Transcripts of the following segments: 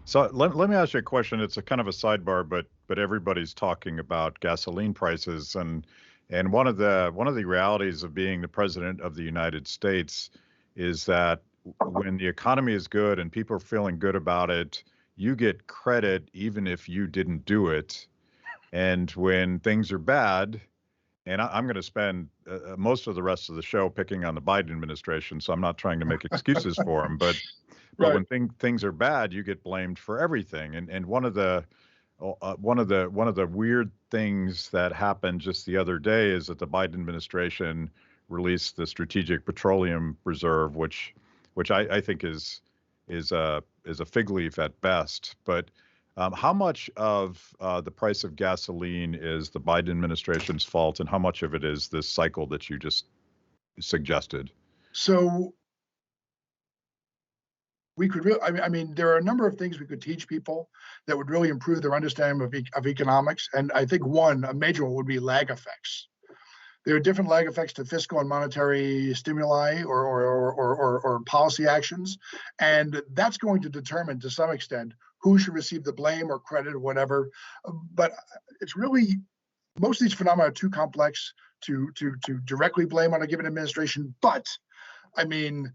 So let me ask you a question. It's a kind of a sidebar, but everybody's talking about gasoline prices, and one of the realities of being the president of the United States is that when the economy is good and people are feeling good about it, you get credit even if you didn't do it. And when things are bad, and I'm going to spend most of the rest of the show picking on the Biden administration, so I'm not trying to make excuses for him, but Right. when things are bad, you get blamed for everything. And one of the weird things that happened just the other day is that the Biden administration released the Strategic Petroleum Reserve, which I think is a fig leaf at best. But how much of the price of gasoline is the Biden administration's fault, and how much of it is this cycle that you just suggested? So we could really, I mean, there are a number of things we could teach people that would really improve their understanding of economics. And I think a major one would be lag effects. There are different lag effects to fiscal and monetary stimuli or policy actions. And that's going to determine to some extent who should receive the blame or credit or whatever. But it's really, most of these phenomena are too complex to directly blame on a given administration. But I mean,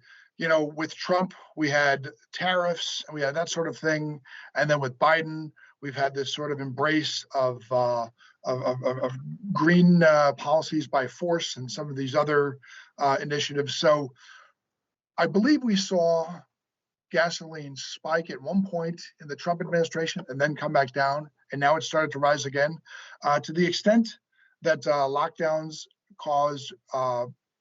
with Trump, we had tariffs and we had that sort of thing. And then with Biden, we've had this sort of embrace of green policies by force and some of these other initiatives. So I believe we saw gasoline spike at one point in the Trump administration and then come back down. And now it's started to rise again to the extent that lockdowns caused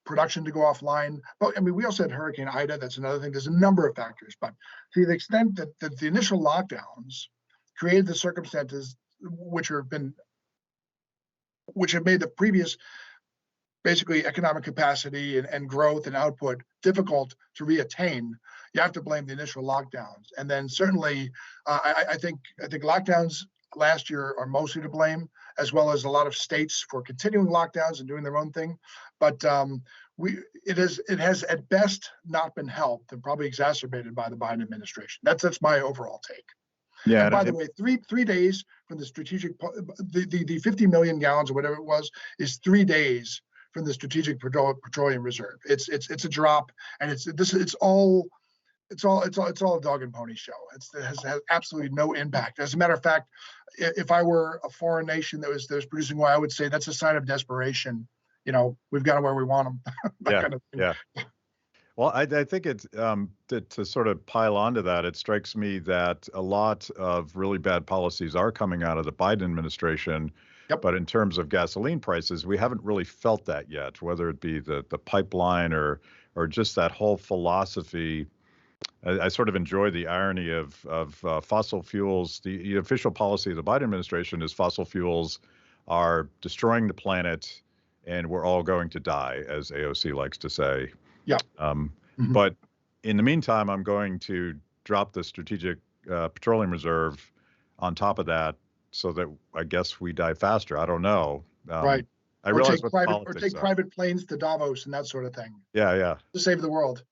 production to go offline. But I mean, we also had Hurricane Ida. That's another thing. There's a number of factors. But to the extent that the initial lockdowns created the circumstances which have made the previous basically economic capacity and growth and output difficult to reattain, you have to blame the initial lockdowns. And then certainly, I think lockdowns last year are mostly to blame, as well as a lot of states for continuing lockdowns and doing their own thing. But it has at best not been helped and probably exacerbated by the Biden administration. That's my overall take. Yeah, And by the way, three days from the 50 million gallons or whatever it was is 3 days from the Strategic Petroleum Reserve. It's a drop, and it's all a dog and pony show. It has absolutely no impact. As a matter of fact, if I were a foreign nation that was producing oil, I would say that's a sign of desperation. We've got them where we want them. yeah, Kind of thing. yeah. Well, I think it's to sort of pile onto that. It strikes me that a lot of really bad policies are coming out of the Biden administration. Yep. But in terms of gasoline prices, we haven't really felt that yet, whether it be the pipeline or just that whole philosophy. I sort of enjoy the irony of fossil fuels. The official policy of the Biden administration is fossil fuels are destroying the planet, and we're all going to die, as AOC likes to say. Yeah. But in the meantime, I'm going to drop the Strategic Petroleum Reserve on top of that, so that I guess we die faster. I don't know. Right. I realize what the politics take are. private planes to Davos and that sort of thing Yeah, yeah. to save the world.